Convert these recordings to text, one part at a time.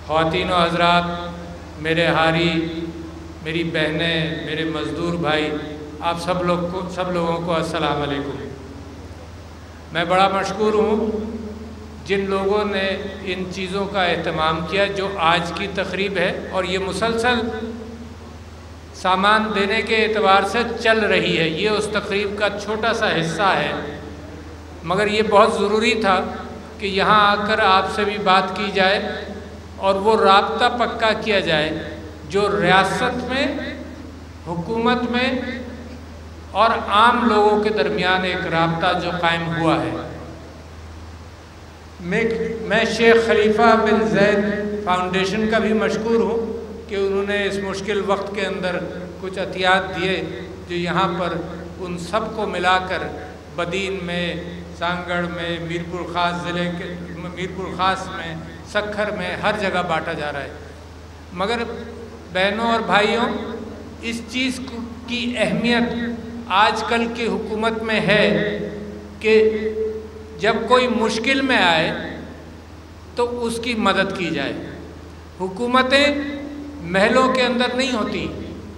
خواتین و حضرات، میرے ہاری، میری بہنیں، میرے مزدور بھائی، آپ سب لوگوں کو السلام علیکم۔ میں بڑا مشکور ہوں جن لوگوں نے ان چیزوں کا اہتمام کیا جو آج کی تقریب ہے، اور یہ مسلسل سامان دینے کے اعتبار سے چل رہی ہے۔ یہ اس تقریب کا چھوٹا سا حصہ ہے، مگر یہ بہت ضروری تھا کہ یہاں آ کر آپ سے بھی بات کی جائے اور وہ رابطہ پکا کیا جائے جو ریاست میں، حکومت میں اور عام لوگوں کے درمیان ایک رابطہ جو قائم ہوا ہے۔ میں شیخ خلیفہ بن زید فاؤنڈیشن کا بھی مشکور ہوں کہ انہوں نے اس مشکل وقت کے اندر کچھ عطیات دیے جو یہاں پر ان سب کو ملا کر بدین میں، سانگڑ میں، میرپور خاص ضلع کے میرپور خاص میں، سکھر میں، ہر جگہ بانٹا جا رہا ہے۔ مگر بہنوں اور بھائیوں، اس چیز کی اہمیت آج کل کی حکومت میں ہے کہ جب کوئی مشکل میں آئے تو اس کی مدد کی جائے۔ حکومتیں محلوں کے اندر نہیں ہوتی،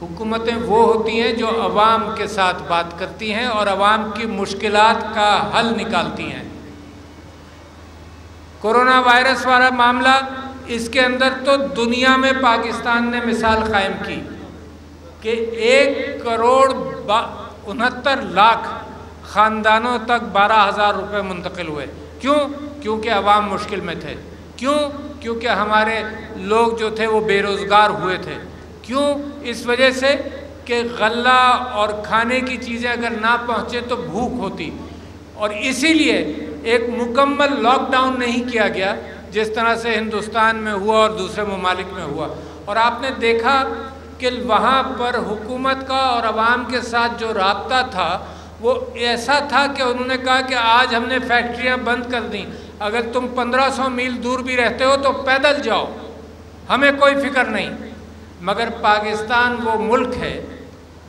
حکومتیں وہ ہوتی ہیں جو عوام کے ساتھ بات کرتی ہیں اور عوام کی مشکلات کا حل نکالتی ہیں۔ کورونا وائرس والا معاملہ، اس کے اندر تو دنیا میں پاکستان نے مثال قائم کی کہ 1,69,00,000 خاندانوں تک 12,000 روپے منتقل ہوئے۔ کیوں؟ کیونکہ عوام مشکل میں تھے۔ کیوں؟ کیونکہ ہمارے لوگ جو تھے وہ بے روزگار ہوئے تھے۔ کیوں؟ اس وجہ سے کہ غلہ اور کھانے کی چیزیں اگر نہ پہنچے تو بھوک ہوتی، اور اسی لیے ایک مکمل لاک ڈاؤن نہیں کیا گیا جس طرح سے ہندوستان میں ہوا اور دوسرے ممالک میں ہوا۔ اور آپ نے دیکھا کہ وہاں پر حکومت کا اور عوام کے ساتھ جو رابطہ تھا وہ ایسا تھا کہ انہوں نے کہا کہ آج ہم نے فیکٹریاں بند کر دیں، اگر تم 1500 میل دور بھی رہتے ہو تو پیدل جاؤ، ہمیں کوئی فکر نہیں۔ مگر پاکستان وہ ملک ہے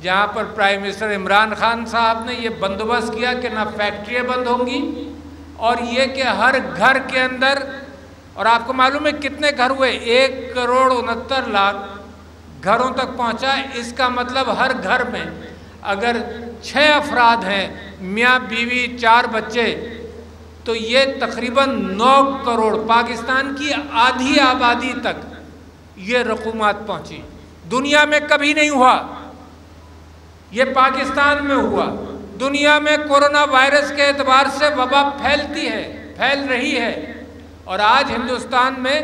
جہاں پر پرائم منسٹر عمران خان صاحب نے یہ بندوبست کیا کہ نہ فیکٹریاں بند ہوں گی، اور یہ کہ ہر گھر کے اندر، اور آپ کو معلوم ہے کتنے گھر ہوئے، 1,69,00,000 گھروں تک پہنچا۔ اس کا مطلب ہر گھر میں اگر 6 افراد ہیں، میاں بیوی 4 بچے، تو یہ تقریباً 9 کروڑ، پاکستان کی آدھی آبادی تک یہ رقومات پہنچی۔ دنیا میں کبھی نہیں ہوا، یہ پاکستان میں ہوا۔ دنیا میں کورونا وائرس کے اعتبار سے وبا پھیلتی ہے، پھیل رہی ہے، اور آج ہندوستان میں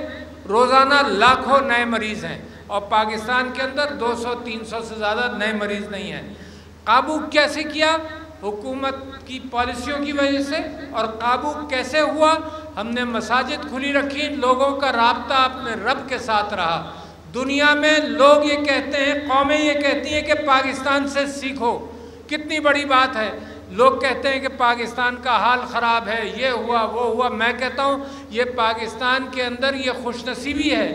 روزانہ لاکھوں نئے مریض ہیں، اور پاکستان کے اندر 200-300 سے زیادہ نئے مریض نہیں ہیں۔ قابو کیسے کیا؟ حکومت کی پالیسیوں کی وجہ سے۔ اور قابو کیسے ہوا؟ ہم نے مساجد کھلی رکھی، لوگوں کا رابطہ اپنے رب کے ساتھ رہا۔ دنیا میں لوگ یہ کہتے ہیں، قومیں یہ کہتی ہیں کہ پاکستان سے سیکھو، کتنی بڑی بات ہے۔ لوگ کہتے ہیں کہ پاکستان کا حال خراب ہے، یہ ہوا وہ ہوا۔ میں کہتا ہوں یہ پاکستان کے اندر یہ خوش نصیبی ہے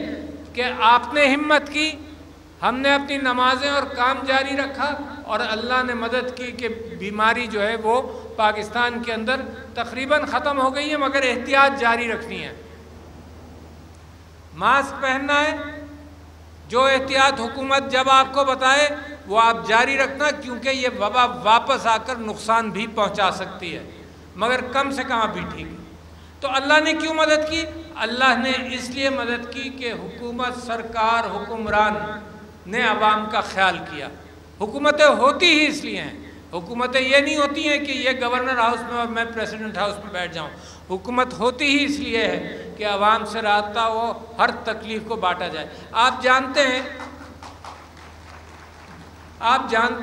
کہ آپ نے ہمت کی، ہم نے اپنی نمازیں اور کام جاری رکھا، اور اللہ نے مدد کی کہ بیماری جو ہے وہ پاکستان کے اندر تقریباً ختم ہو گئی ہے، مگر احتیاط جاری رکھنی ہے۔ ماسک پہننا ہے، جو احتیاط حکومت جب آپ کو بتائے وہ آپ جاری رکھنا، کیونکہ یہ وبا واپس آ کر نقصان بھی پہنچا سکتی ہے، مگر کم سے کم ابھی ٹھیک ہے۔ تو اللہ نے کیوں مدد کی؟ اللہ نے اس لیے مدد کی کہ حکومت، سرکار، حکمران نے عوام کا خیال کیا۔ حکومتیں ہوتی ہی اس لیے ہیں، حکومتیں یہ نہیں ہوتی ہیں کہ یہ گورنر ہاؤس میں اور میں پریزیڈنٹ ہاؤس میں بیٹھ جاؤں۔ حکومت ہوتی ہی اس لیے ہے کہ عوام سے رابطہ ہو، ہر تکلیف کو بانٹا جائے۔ آپ جانتے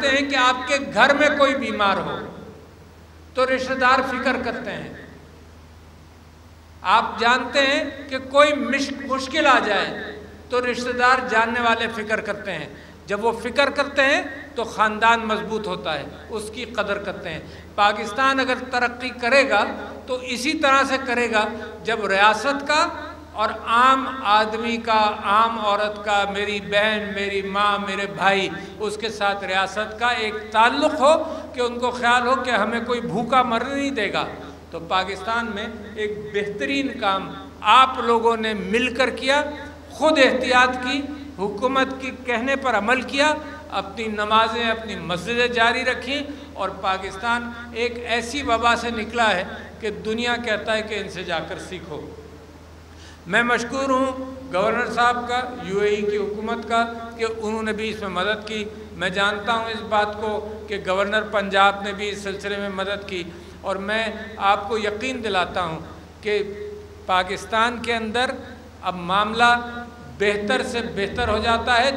ہیں کہ آپ کے گھر میں کوئی بیمار ہو تو رشتہ دار فکر کرتے ہیں۔ آپ جانتے ہیں کہ کوئی مشکل آ جائے تو رشتہ دار، جاننے والے فکر کرتے ہیں۔ جب وہ فکر کرتے ہیں تو خاندان مضبوط ہوتا ہے، اس کی قدر کرتے ہیں۔ پاکستان اگر ترقی کرے گا تو اسی طرح سے کرے گا جب ریاست کا اور عام آدمی کا، عام عورت کا، میری بہن، میری ماں، میرے بھائی، اس کے ساتھ ریاست کا ایک تعلق ہو کہ ان کو خیال ہو کہ ہمیں کوئی بھوکا مرنے نہیں دے گا۔ تو پاکستان میں ایک بہترین کام آپ لوگوں نے مل کر کیا، خود احتیاط کی، حکومت کی کہنے پر عمل کیا، اپنی نمازیں اپنی مسجدیں جاری رکھیں، اور پاکستان ایک ایسی وبا سے نکلا ہے کہ دنیا کہتا ہے کہ ان سے جا کر سیکھو۔ میں مشکور ہوں گورنر صاحب کا، یو اے ای کی حکومت کا، کہ انہوں نے بھی اس میں مدد کی۔ میں جانتا ہوں اس بات کو کہ گورنر پنجاب نے بھی اس سلسلے میں مدد کی، اور میں آپ کو یقین دلاتا ہوں کہ پاکستان کے اندر اب معاملہ بہتر سے بہتر ہو جاتا ہے۔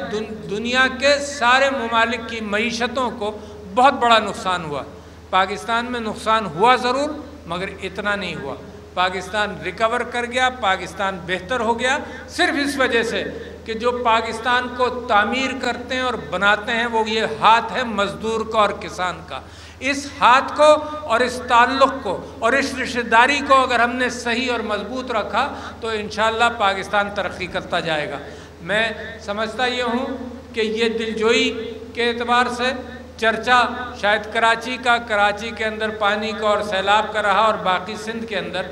دنیا کے سارے ممالک کی معیشتوں کو بہت بڑا نقصان ہوا، پاکستان میں نقصان ہوا ضرور مگر اتنا نہیں ہوا۔ پاکستان ریکور کر گیا، پاکستان بہتر ہو گیا، صرف اس وجہ سے کہ جو پاکستان کو تعمیر کرتے ہیں اور بناتے ہیں وہ یہ ہاتھ ہے مزدور کا اور کسان کا۔ اس ہاتھ کو اور اس تعلق کو اور اس رشتہ داری کو اگر ہم نے صحیح اور مضبوط رکھا تو انشاءاللہ پاکستان ترقی کرتا جائے گا۔ میں سمجھتا یہ ہوں کہ یہ دلجوئی کے اعتبار سے چرچا شاید کراچی کے اندر پانی کا اور سیلاب کا رہا، اور باقی سندھ کے اندر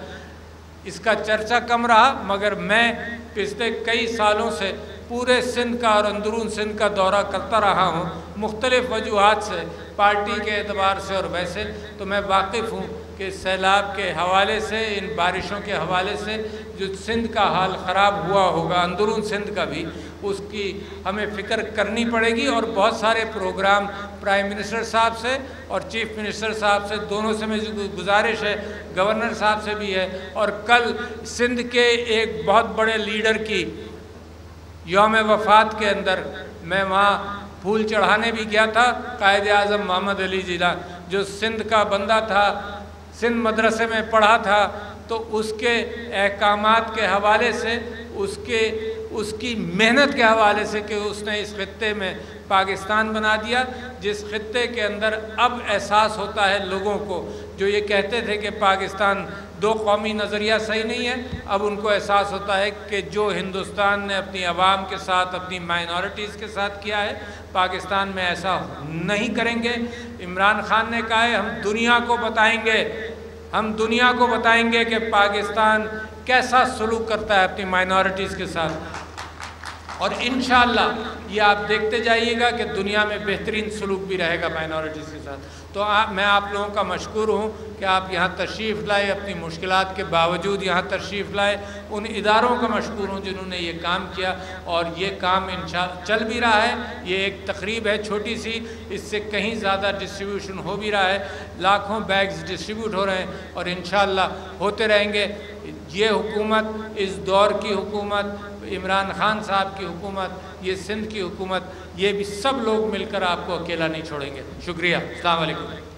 اس کا چرچا کم رہا، مگر میں پچھلے کئی سالوں سے پورے سندھ کا اور اندرون سندھ کا دورہ کرتا رہا ہوں، مختلف وجوہات سے، پارٹی کے اعتبار سے اور ویسے، تو میں واقف ہوں کہ سیلاب کے حوالے سے، ان بارشوں کے حوالے سے جو سندھ کا حال خراب ہوا ہوگا، اندرون سندھ کا بھی، اس کی ہمیں فکر کرنی پڑے گی، اور بہت سارے پروگرام پرائم منسٹر صاحب سے اور چیف منسٹر صاحب سے دونوں سے میں گزارش ہے، گورنر صاحب سے بھی ہے، اور کل سندھ کے ایک بہت بڑے لیڈر کی یوم وفات کے اندر میں وہاں پھول چڑھانے بھی گیا تھا۔ قائد اعظم محمد علی جیلانی جو سندھ کا بندہ تھا، سندھ مدرسے میں پڑھا تھا، تو اس کے احکامات کے حوالے سے، اس کی محنت کے حوالے سے کہ اس نے اس خطے میں پاکستان بنا دیا، جس خطے کے اندر اب احساس ہوتا ہے لوگوں کو جو یہ کہتے تھے کہ پاکستان دو قومی نظریہ صحیح نہیں ہے، اب ان کو احساس ہوتا ہے کہ جو ہندوستان نے اپنی عوام کے ساتھ، اپنی مائنورٹیز کے ساتھ کیا ہے، پاکستان میں ایسا نہیں کریں گے۔ عمران خان نے کہا ہے ہم دنیا کو بتائیں گے کہ پاکستان کیسا سلوک کرتا ہے اپنی مائنورٹیز کے ساتھ، اور انشاءاللہ یہ آپ دیکھتے جائیے گا کہ دنیا میں بہترین سلوک بھی رہے گا مائنورٹیز کے ساتھ۔ تو میں آپ لوگوں کا مشکور ہوں کہ آپ یہاں تشریف لائے، اپنی مشکلات کے باوجود یہاں تشریف لائے۔ ان اداروں کا مشکور ہوں جنہوں نے یہ کام کیا، اور یہ کام چل بھی رہا ہے۔ یہ ایک تقریب ہے چھوٹی سی، اس سے کہیں زیادہ ڈسٹریبیوشن ہو بھی رہا ہے، لاکھوں بیگز ڈسٹریبیوٹ ہو رہے ہیں، اور انشاءاللہ ہوتے رہیں گے۔ یہ حکومت، اس دور کی حکومت، عمران خان صاحب کی حکومت، یہ سندھ کی حکومت، یہ بھی سب لوگ مل کر آپ کو اکیلا نہیں چھوڑیں گے۔ شکریہ، السلام علیکم۔